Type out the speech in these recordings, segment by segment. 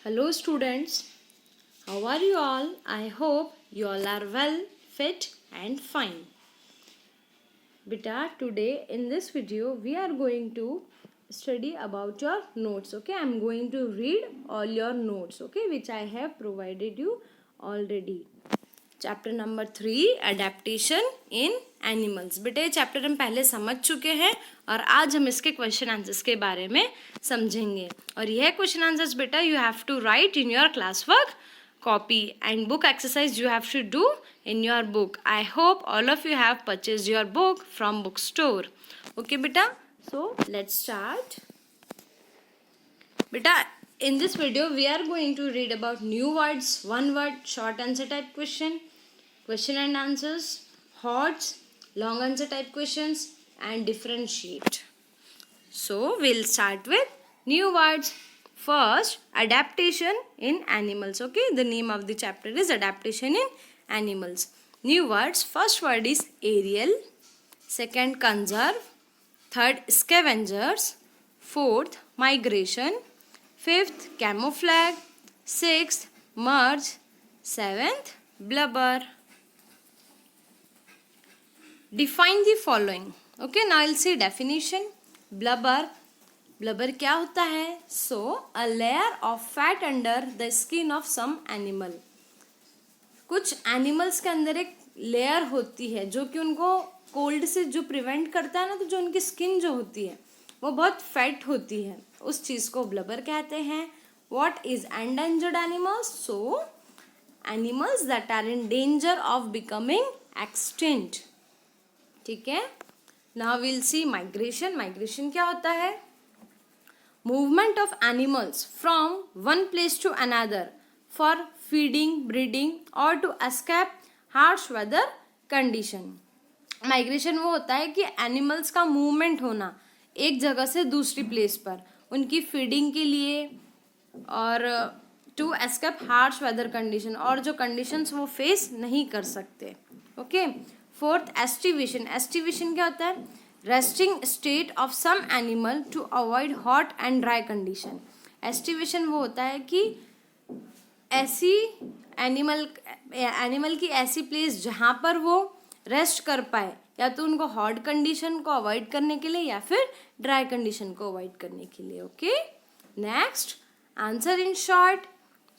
Hello students, how are you all? I hope you all are well, fit and fine. Beta, today in this video we are going to study about your notes. Okay, I am going to read all your notes, okay, which I have provided you already. Chapter number 3 adaptation in animals. बेटे ये chapter हम पहले समझ चुके हैं और आज हम इसके क्वेश्चन आंसर्स के बारे में समझेंगे। और यह क्वेश्चन आंसर्स बेटा you have to write in your class work copy and book exercise you have to do in your book. I hope all of you have purchase your book from book store. Okay बेटा, so let's start. बेटा in this video we are going to read about new words, one word, short answer type question and answers, HOTS, long answer type questions and differentiate. So we'll start with new words. First, adaptation in animals. Okay, the name of the chapter is adaptation in animals. New words. First word is aerial, second conserve, third scavengers, fourth migration, fifth camouflage, sixth merge, seventh blubber. Define the following. Okay, now I'll say definition. Blubber क्या होता है? So a layer of fat under the skin of some animal. कुछ animals के अंदर एक layer होती है जो कि उनको कोल्ड से जो प्रिवेंट करता है ना, तो जो उनकी स्किन जो होती है वो बहुत फैट होती है, उस चीज़ को ब्लबर कहते हैं। What is endangered animals? So animals that are in danger of becoming extinct. ठीक है, now will see migration. Migration क्या होता है? Movement of animals from one place to another for feeding, breeding और to escape harsh weather condition. Migration वो होता है कि एनिमल्स का मूवमेंट होना एक जगह से दूसरी प्लेस पर उनकी फीडिंग के लिए और to escape harsh weather condition, और जो कंडीशंस वो फेस नहीं कर सकते। Okay, fourth aestivation. एस्टिवेशन क्या होता है? Resting state of some animal to avoid hot and dry condition. Aestivation वो होता है कि ऐसी एनिमल की ऐसी प्लेस जहाँ पर वो रेस्ट कर पाए, या तो उनको हॉट कंडीशन को अवॉइड करने के लिए या फिर ड्राई कंडीशन को अवॉइड करने के लिए। Okay, next answer in short.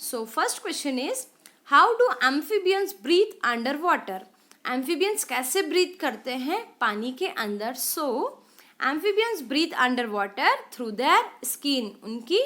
So first question is how do amphibians breathe under water? Amphibians कैसे ब्रीथ करते हैं पानी के अंदर? So amphibians breathe under water through their skin. उनकी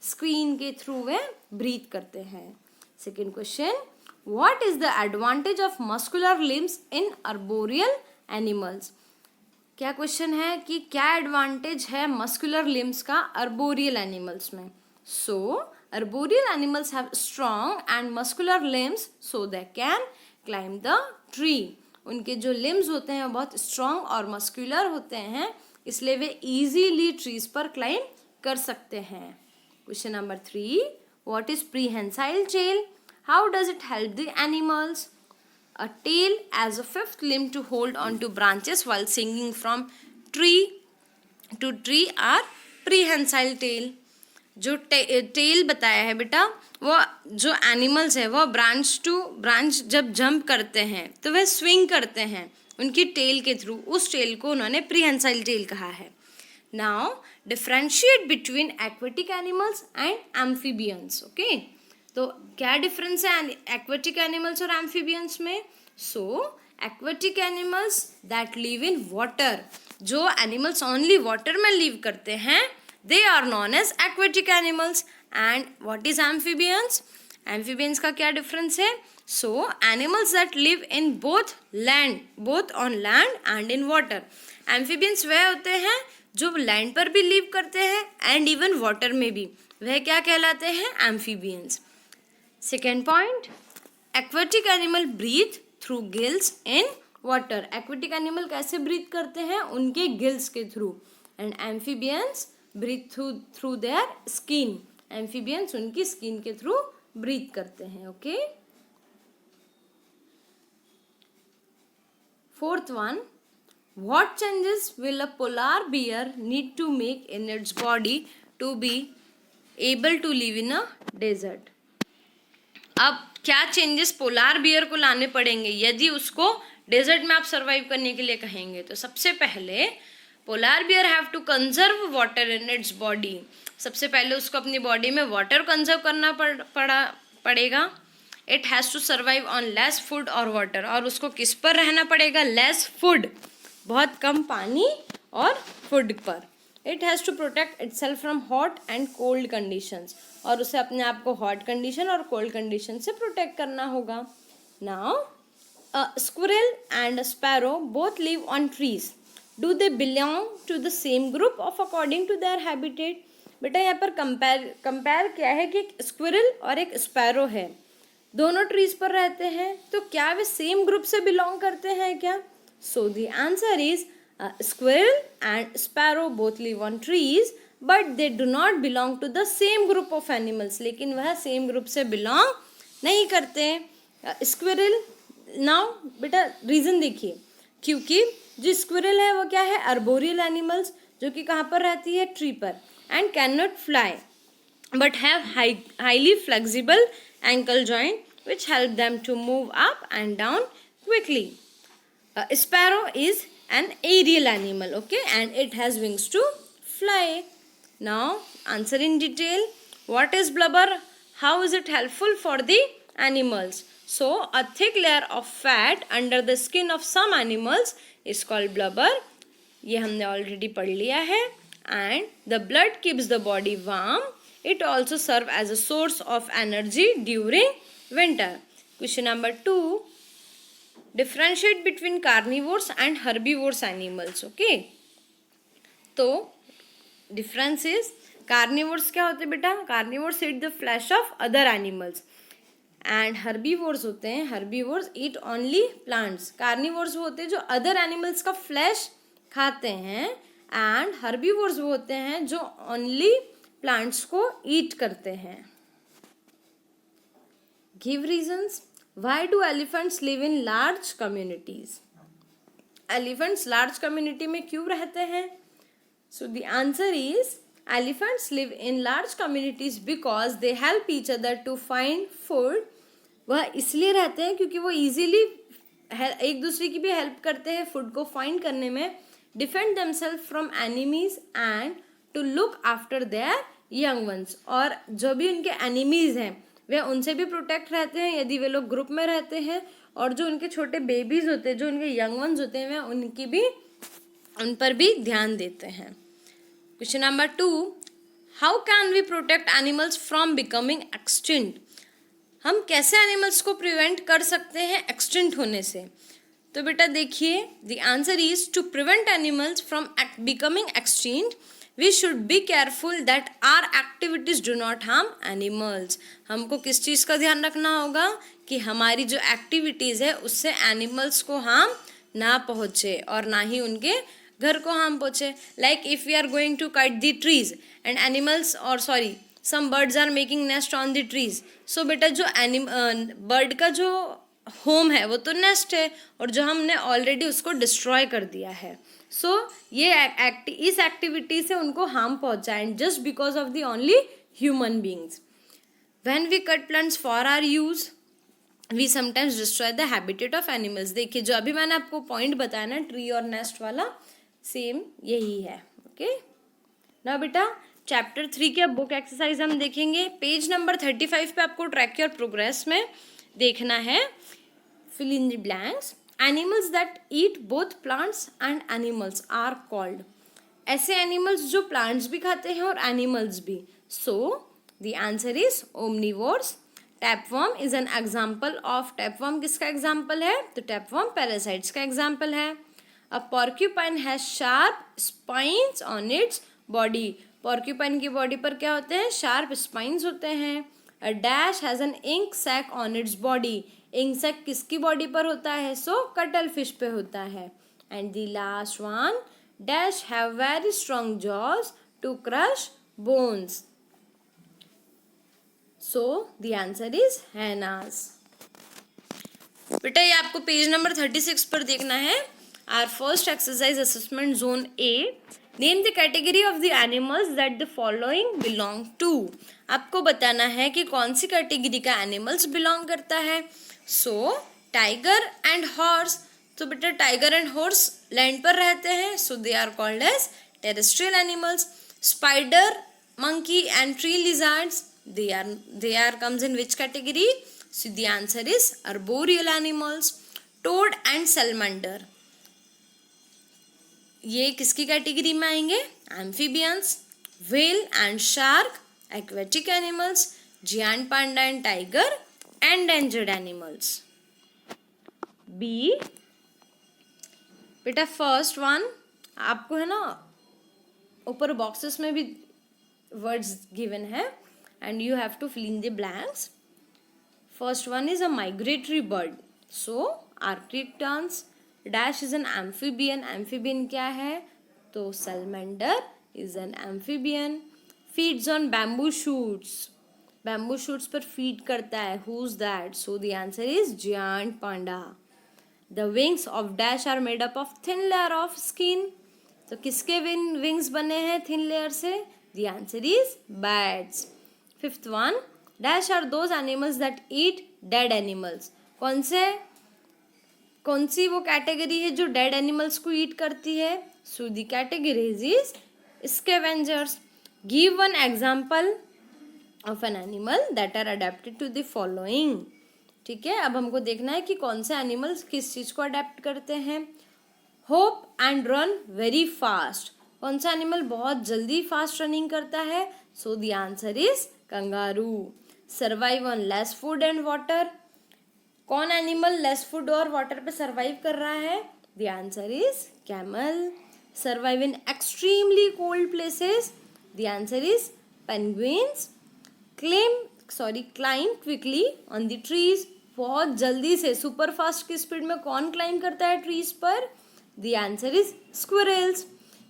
स्किन के थ्रू वे ब्रीथ करते हैं। Second question, what is the advantage of muscular limbs in arboreal animals? क्या क्वेश्चन है कि क्या एडवांटेज है मस्कुलर लिम्स का अर्बोरियल एनिमल्स में? So arboreal animals have strong and muscular limbs so they can climb the tree. उनके जो limbs होते हैं वो बहुत स्ट्रॉन्ग और मस्कुलर होते हैं, इसलिए वे इजीली ट्रीज पर क्लाइंब कर सकते हैं। Question number 3, what is prehensile tail? How does it help the animals? A tail as a fifth limb to hold on to branches while swinging from tree to tree are prehensile tail. जो tell बताया है बेटा, वो जो animals है वो branch to branch जब jump करते हैं तो वह स्विंग करते हैं उनकी टेल के थ्रू। उस टेल को उन्होंने प्रीहेंसाइल टेल कहा है। Now differentiate between aquatic animals and amphibians. Okay, तो क्या डिफरेंस है एक्वेटिक एनिमल्स और एम्फीबियंस में? So aquatic animals that live in water, जो एनिमल्स ओनली वाटर में लिव करते हैं, they are known as aquatic animals. And what is amphibians? Amphibians का क्या डिफरेंस है? So animals that live in both land, both on land and in water. Amphibians वह होते हैं जो लैंड पर भी लिव करते हैं एंड इवन वाटर में भी, वह क्या कहलाते हैं? Amphibians. Second point, aquatic animal breathe through gills in water. Aquatic animal कैसे ब्रीथ करते हैं? उनके गिल्स के थ्रू। And amphibians breathe through their skin. Amphibians उनकी स्किन के थ्रू ब्रीथ करते हैं। Okay, fourth one, what changes will a polar bear need to make in its body to be able to live in a desert. अब क्या changes polar bear को लाने पड़ेंगे यदि उसको डेजर्ट में आप सरवाइव करने के लिए कहेंगे? तो सबसे पहले polar bear have to conserve water in its body. सबसे पहले उसको अपनी बॉडी में वाटर कंजर्व करना पड़ेगा। It has to survive on less food और वाटर, और उसको किस पर रहना पड़ेगा? लेस फूड, बहुत कम पानी और फूड पर। It has to protect itself from hot and cold conditions, और उसे अपने आप को हॉट कंडीशन और कोल्ड कंडीशन से प्रोटेक्ट करना होगा। Now squirrel and sparrow both live on trees. Do they belong to the same group of according to their habitat? बेटा यहाँ पर कंपेयर क्या है कि एक स्क्विरल और एक स्पैरो है, दोनों ट्रीज पर रहते हैं, तो क्या वे सेम ग्रुप से बिलोंग करते हैं क्या? सो the answer is squirrel and sparrow both live on trees but they do not belong to the same group of animals। लेकिन वह सेम ग्रुप से बिलोंग नहीं करते। स्क्विरल, नाउ बेटा रीज़न देखिए, क्योंकि जो स्क्विरल है वो क्या है? अर्बोरियल एनिमल्स, जो कि कहाँ पर रहती है? ट्री पर, and can not fly but have highly flexible ankle joint which help them to move up and down quickly. Sparrow is an aerial animal, okay, and it has wings to fly. Now answer in detail. What is blubber? How is it helpful for the animals? So a thick layer of fat under the skin of some animals is called blubber. ये हमने already पढ़ लिया है। And the blood keeps the body warm. It also serve as a source of energy during winter. Question number 2. Differentiate between carnivores and herbivores animals. Okay. तो difference is, carnivores क्या होते हैं बेटा? Carnivores eat the flesh of other animals. And herbivores होते हैं, herbivores eat only plants. Carnivores वो होते हैं जो other animals का flesh खाते हैं, and herbivores वो होते हैं जो only plants को eat करते हैं। Give reasons. Why do elephants live in large communities? Elephants large community में क्यों रहते हैं? So the answer is elephants live in large communities because they help each other to find food. वह इसलिए रहते हैं क्योंकि वो easily एक दूसरे की भी हेल्प करते हैं फूड को फाइंड करने में, defend themselves from enemies and to look after their young ones, और जो भी उनके एनिमीज हैं वे उनसे भी प्रोटेक्ट रहते हैं यदि वे लोग ग्रुप में रहते हैं, और जो उनके छोटे बेबीज होते हैं, जो उनके यंग वंस होते हैं, वे उन पर भी ध्यान देते हैं। Question number 2. How can we protect animals from becoming extinct? हम कैसे एनिमल्स को प्रिवेंट कर सकते हैं एक्सटिंक्ट होने से? तो बेटा देखिए, the answer is to prevent animals from becoming extinct we should be careful that our activities do not harm animals. हमको किस चीज़ का ध्यान रखना होगा कि हमारी जो एक्टिविटीज़ है उससे एनिमल्स को हार्म ना पहुँचे और ना ही उनके घर को हार्म पहुँचे। Like if we are going to cut the trees and animals और sorry some birds are making nest on the trees, so बेटा जो बर्ड का जो होम है वो तो नेस्ट है और जो हमने ऑलरेडी उसको डिस्ट्रॉय कर दिया है, सो ये इस एक्टिविटी से उनको हार्म पहुंचा and just because of the only human beings. When we cut plants for our use we sometimes destroy the habitat of animals. देखिए जो अभी मैंने आपको पॉइंट बताया ना ट्री और नेस्ट वाला, सेम यही है। ओके ना बेटा, चैप्टर 3 के बुक एक्सरसाइज हम देखेंगे। पेज नंबर 35 पे आपको ट्रैक योर प्रोग्रेस में देखना है। Fill in the blanks. Animals that eat both plants and animals are called. ऐसे एनिमल्स जो प्लांट्स भी खाते हैं और एनिमल्स भी। So the answer is omnivores. Tapeworm is an example of, tapeworm किसका एग्जाम्पल है? तो टैपवर्म पैरासाइट्स का एग्जाम्पल है। A porcupine has sharp spines on its body. Porcupine की बॉडी पर क्या होते हैं? शार्प स्पाइन्स होते हैं। A dash has N ink sac on its body. Ink sac किसकी बॉडी पर होता है? सो कटल फिश पे होता है। And the last one, dash have very strong jaws to crush bones. So the answer is hyenas. बेटा ये आपको पेज नंबर 36 पर देखना है। Our first exercise assessment zone A name the category of the animals that the following belong to. आपको बताना है कि कौन सी कैटेगरी का एनिमल्स बिलोंग करता है। सो टाइगर एंड हॉर्स, तो बेटा टाइगर एंड हॉर्स लैंड पर रहते हैं, so they are called as terrestrial animals. Spider, monkey and tree lizards, they are comes in which category? So the answer is arboreal animals. Toad and salamander, ये किसकी category में आएंगे? Amphibians. Whale and shark aquatic animals. Giant panda and tiger endangered animals. B बेटा first one आपको है ना ऊपर boxes में भी words given है and you have to fill in the blanks. First one is a migratory bird, so Arctic terns. Dash is an amphibian, amphibian क्या है? तो salamander is an amphibian. Feeds on bamboo shoots, bamboo shoots पर feed करता है, who's that? So the answer is giant panda. The wings of dash are made up of thin layer of skin. तो किसके wings बने हैं thin layer से? The answer is bats. Fifth one, dash are those animals that eat dead animals. कौन सी वो category है जो dead animals को ईट करती है? So the categories is scavengers. Give one example of an animal that are adapted to the following. ठीक है, अब हमको देखना है कि कौन से एनिमल्स किस चीज को अडेप्ट करते हैं. Hope and run very fast, कौन सा एनिमल बहुत जल्दी फास्ट रनिंग करता है? So the answer is kangaroo. Survive on less food and water, कौन एनिमल लेस फूड और वाटर पे सर्वाइव कर रहा है? The answer is camel. Survive in extremely cold places, the answer is penguins. Climb quickly on the trees, बहुत जल्दी से super fast की स्पीड में कौन क्लाइम करता है ट्रीज पर? The answer is squirrels.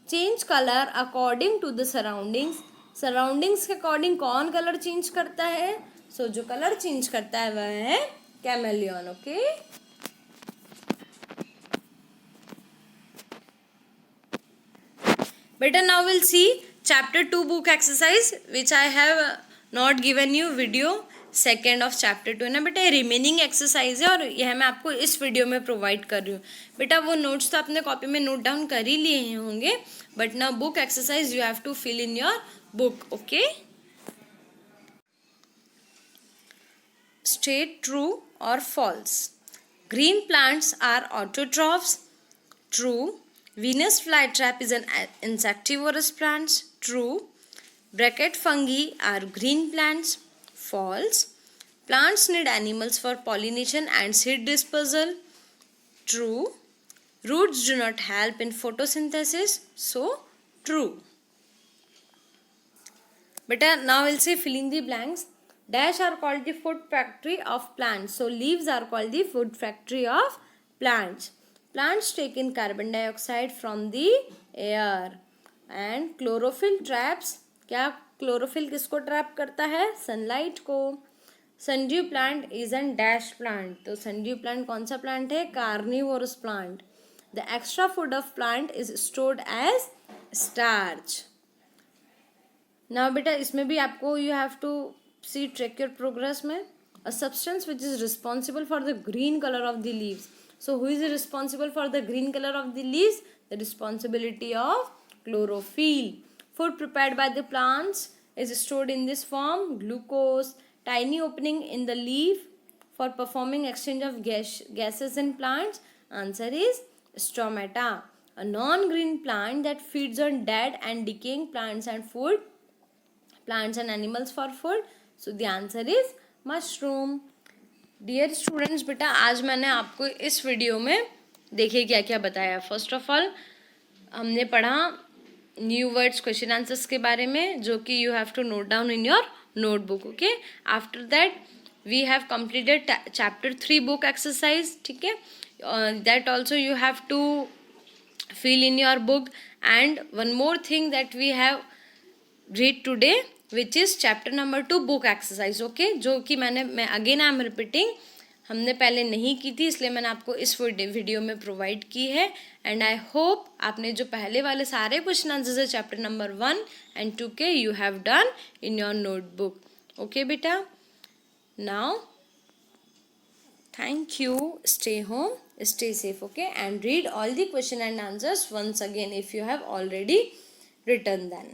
Change colour according to the surroundings, surroundings के अकॉर्डिंग कौन कलर चेंज करता है? सो जो कलर चेंज करता है वह है कैमेलियन. ओके, बेटा now will C chapter 2 book exercise which I have not given you video. Second of chapter 2 है ना बेटा, रिमेनिंग एक्सरसाइज है और यह मैं आपको इस वीडियो में प्रोवाइड कर रही हूँ. बेटा वो नोट्स तो आपने कॉपी में नोट डाउन कर ही लिए होंगे, बट ना book exercise you have to fill in your book. Okay, state true और false. Green plants are autotrophs. True. Venus flytrap is an insectivorous plant. True. Bracket fungi are green plants. False. Plants need animals for pollination and seed dispersal. True. Roots do not help in photosynthesis. So, true. Beta, now we'll see filling the blanks. Dash are called the food factory of plants. So, leaves are called the food factory of plants. Plants take in carbon dioxide from the air. And chlorophyll traps, क्या chlorophyll किसको trap करता है? Sunlight को. Sundew plant is an dash plant, तो sundew plant कौन सा plant है? Carnivorous plant. The extra food of plant is stored as starch. Now बेटा इसमें भी आपको you have to see track your progress में. A substance which is responsible for the green colour of the leaves. So who is responsible for the green color of the leaves? The responsibility of chlorophyll. Food prepared by the plants is stored in this form: glucose. Tiny opening in the leaf for performing exchange of gases in plants. Answer is stomata. A non-green plant that feeds on dead and decaying plants and animals for food. So the answer is mushroom. Dear students, बेटा आज मैंने आपको इस video में देखिए क्या क्या बताया. फर्स्ट ऑफ ऑल हमने पढ़ा न्यू वर्ड्स क्वेश्चन आंसर्स के बारे में, जो कि you have to note down in your notebook. Okay, after that we have completed chapter 3 book exercise. ठीक है, that also you have to fill in your book. And one more thing that we have read today which is chapter number 2 book exercise. Okay, जो कि मैं again I am repeating, हमने पहले नहीं की थी, इसलिए मैंने आपको इस वीडियो में प्रोवाइड की है। एंड आई होप आपने जो पहले वाले सारे क्वेश्चन आंसर्स है चैप्टर नंबर 1 and 2 के you have done in your notebook. Okay बेटा, now thank you, stay home, stay safe, okay, and read all the question and answers once again if you have already written them.